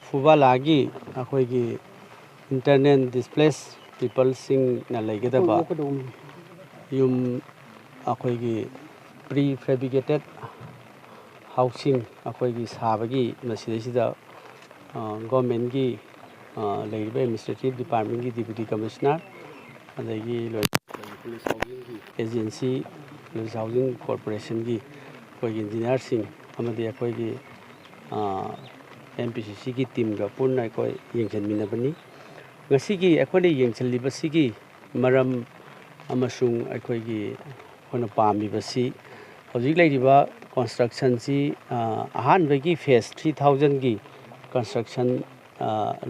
Phubala akhoi internet displaced people sing na laigedaba yum akhoi prefabricated housing akhoi sabagi masidesida government gi administrative department gi deputy commissioner adagi police housing gi agency police housing corporation gi akhoi engineer sing amadi akhoi MPCC की team का पूर्ण कोई यंगचन मिनबनी ngasi gi akhone yengchali basi gi maram amasung akhoi gi khona pami basi hojik laiba construction si ahan bagi phase 3000 gi construction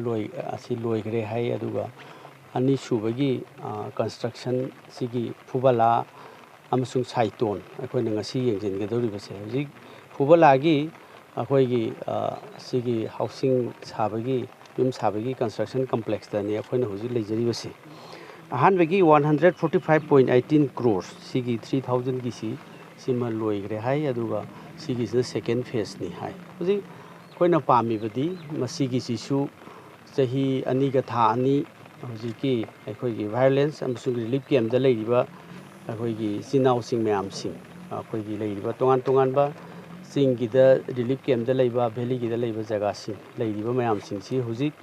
loi gre hai aduga ani subagi construction sigi Phubala amasung Saiton akhoi ngasi yengchen ge dori basi hojik Phubala gi akhoi gi sigi housing sabagi yum sabagi construction complex tani akhoi hojik leijari basi ahan bagi 145.18 crores sigi 3000 gi sima loi gre hai aduga sigi second phase ni hai hojik koina pami badi masigi sisu sahi ani ga tha ani hojiki akhoi gi violence amsung relief camp da leiba akhoi gi sinau sing mayam sing akhoi gi leiba tongan ba sing gi da relief camp da leiba valley gi da leiba jaga sing leiba mayam sing si hojik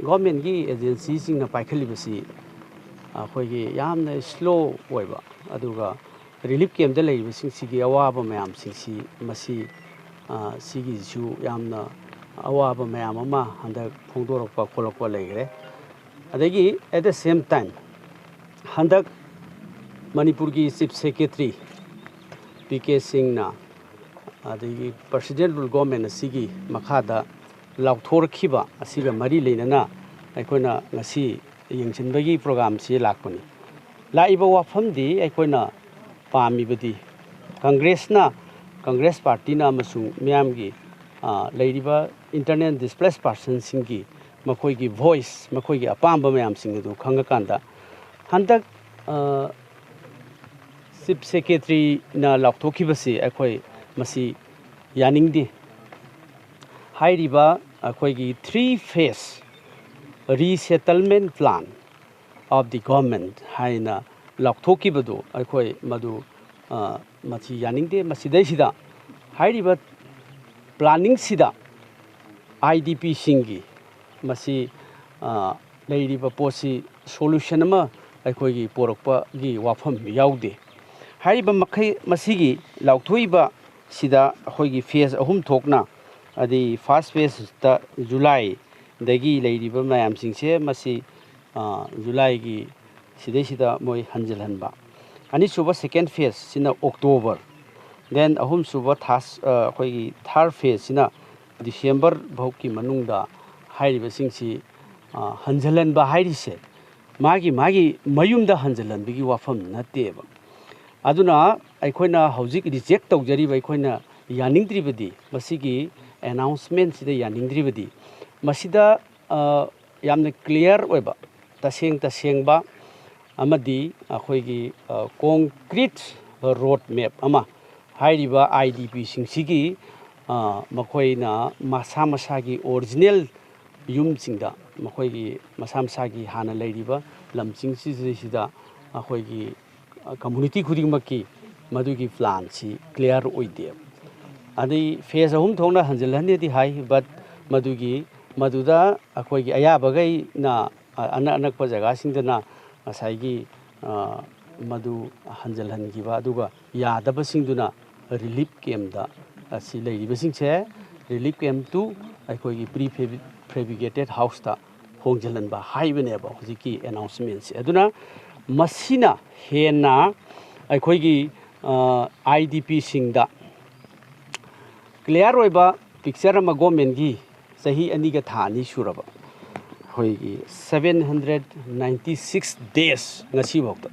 government gi agency sing na paikhali basi akhoi gi yamna slow oiba aduga relief camp da leiba sing sigi awaba mayam sing si masi sigi su yamna awaba mayam ama handa phongdorokpa kholokpa leigre adagi at the same time handak Manipur gi chief secretary PK Singh na adagi president government asigi makhada laukthor khiba asiga mari leinana aikoina ngasi yengchinbagi program si lakpani laiba wafamdi aikoina pami badi Congress party na amasung miyam gi leiriba internet displaced person singi makoi gi voice makoi gi apamba mayam sing du khangakanda handak chief secretary na laukthokhi basi akoi masi yaningdi hairiba akoi gi 3 phase resettlement plan of the government haina laukthokhi badu akoi madu machi yaningde masidai sida hairiba planning sida IDP singi masi leiriba posi solution ama akoi gi porokpa gi wafam yaude hairiba makhai masigi laukthoi sida akhoi gi phase ahum thokna adi first phase ta July dagi leiriba mayam singse masi July gi sida moi hanjalhanba ani suba second phase sina October then ahum suba akhoi gi third phase sina December bhauki manungda hairiba singsi hanjalhanba hairise magi mayumda hanjalhanbigi wafam nateba aduna aikoina hojik reject tawjariba aikoina yaningdribadi masigi announcement sida yaningdribadi masida yamna clear oiba tasengba amadi akhoigi concrete road map ama hairiba IDP singsigi makoina masagi original yum singda makoigi masagi hana leiriba lamsing sida akhoigi community khudingmaki madugi plan si clear oide adi phase ahum thongna hanjalhani di hai but maduda akhoi gi ayabagai na anakpa jaga singdana asaigi madu hanjalhan gi ba aduga yadaba singduna relief camp da asi leiriba singche relief camp tu akhoi gi prefabricated house ta hongjalan ba haibene ba hojiki announcement se aduna masina hena akhoi gi IDP singda clear oiba picture ama government gi sahi aniga thani suraba hoigi 796 days ngasi bokta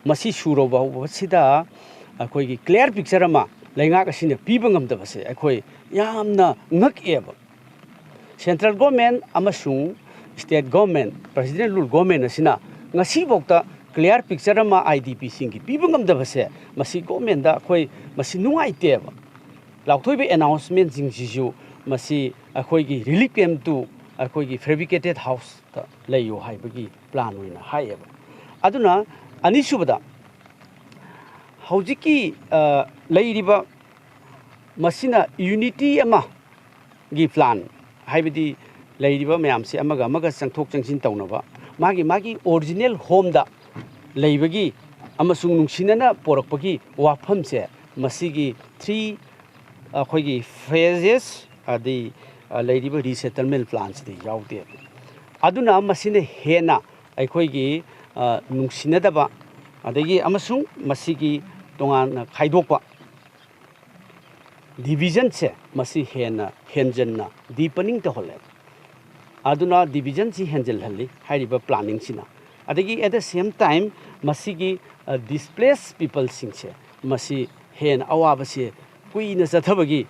masi suroba sida akhoi gi clear picture ama lainga kasine piba ngamda base akhoi yamna ngak eba central government amasung state government president rule government asina ngasi bokta clear picture ama IDP singi piba ngamda base masi government da akhoi masi nungai teba laukthoi be announcement jing jisu masi ꯑꯩꯈꯣꯏꯒꯤ relief ꯀꯦꯝꯞꯇꯨ ꯑꯩꯈꯣꯏꯒꯤ ꯐꯦꯕ꯭ꯔꯤꯀꯦꯇꯦꯗ ꯍꯥꯎꯁꯇ ꯂꯩꯌꯣ ꯍꯥꯏꯕꯒꯤ plan ꯑꯣꯏꯅ ꯍꯥꯏꯌꯦꯕ ꯑꯗꯨꯅ ꯑꯅꯤꯁꯨꯕꯗ ꯍꯧꯖꯤꯛꯀꯤ ꯂꯩꯔꯤꯕ ꯃꯁꯤꯅ ꯌꯨꯅꯤꯇꯤ ꯑꯃꯒꯤ ꯄ꯭ꯂꯥꯟ ꯍꯥꯏꯕꯗꯤ ꯂꯩꯔꯤꯕ ꯃꯌꯥꯝꯁꯦ ꯑꯃꯒ ꯑꯃꯒ ꯆꯪꯊꯣꯛ ꯆꯪꯁꯤꯟ ꯇꯧꯅꯕ ꯃꯥꯒꯤ ꯑꯣꯔꯤꯖꯤꯅꯦꯜ ꯍꯣꯝꯗ ꯂꯩꯕꯒꯤ ꯑꯃꯁꯨꯡ ꯅꯨꯡꯁꯤꯅꯅ ꯄꯣꯔꯛꯄꯒꯤ ꯋꯥꯐꯝꯁꯦ ꯃꯁꯤꯒꯤ ꯑꯩꯈꯣꯏꯒꯤ ꯐꯦꯖꯦꯁ ꯑꯗꯩ ꯂꯩꯔꯤꯕ ꯔꯤꯁꯦꯇꯜꯃꯦꯟ ꯄ꯭ꯂꯥꯟꯁꯤꯗ ꯌꯥꯎꯗꯦ ꯑꯗꯨꯅ ꯃꯁꯤꯅ ꯍꯦꯟꯅ ꯑꯩꯈꯣꯏꯒꯤ ꯅꯨꯡꯁꯤꯅꯗꯕ ꯑꯗꯒꯤ ꯑꯃꯁꯨꯡ ꯃꯁꯤꯒꯤ ꯇꯣꯉꯥꯟꯅ ꯈꯥꯏꯗꯣꯛꯄ ꯗꯤꯕꯤꯖꯟꯁꯦ ꯃꯁꯤ ꯍꯦꯟꯅ ꯍꯦꯟꯖꯟꯅ deepening ꯇꯧꯍꯜꯂꯦ aduna division si handle halli hariba planning sina adagi at the same time masigi displaced people singse masi hen awaba se kuina sathabagi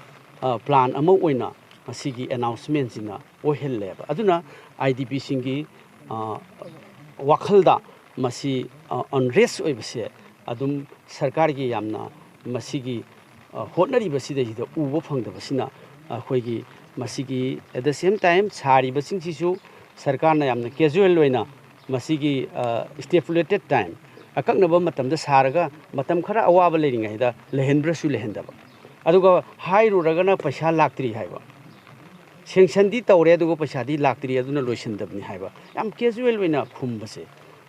plan ama oina masigi announcement sina ohelleba aduna idp singi wakhalda masi unrest oibase adum sarkar gi yamna masigi hotnari basida hida ubo phangdaba sina akhoi masigi at the same time sari basing sisu sarkar na yamna casual loina masigi stipulated time akaknaba matamda saraga matam khara awaba leringa hida lehenbra su lehendaba aduga hairu ragana paisa laktri haiba sanction di tawre aduga paisa di laktri aduna loisindabni haiba yam casual loina khumbase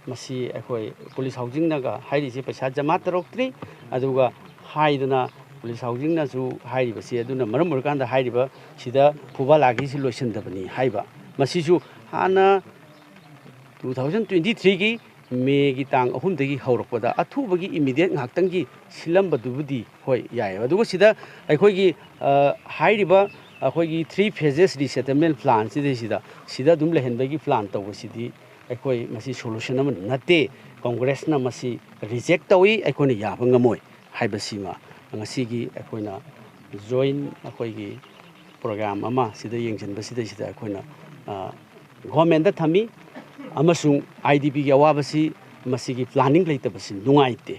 masi akhoi police housing naga hairi se paisa jama taroktri aduga haiduna police housing na su hairi basi aduna maram murkanda hairi ba sida Phubala gi si loisindabni haiba masi su hana 2023 gi May gi tang ahum dagi haurakpada athubagi immediate ngaktangi silambadubudi hoi yai aduga sida akhoi gi hairiba akhoi gi 3 phases resettlement plan sida dum lehenbagi plan tawsidi akhoi masi solution am nate congress na masi reject tawi akhoi ya bangamoi haibasima ngasigi akhoi na join akhoi gi program ama sida yengjenba sida akhoi na government da thami amasung IDP gi awabasi masigi planning leitabasi nungaite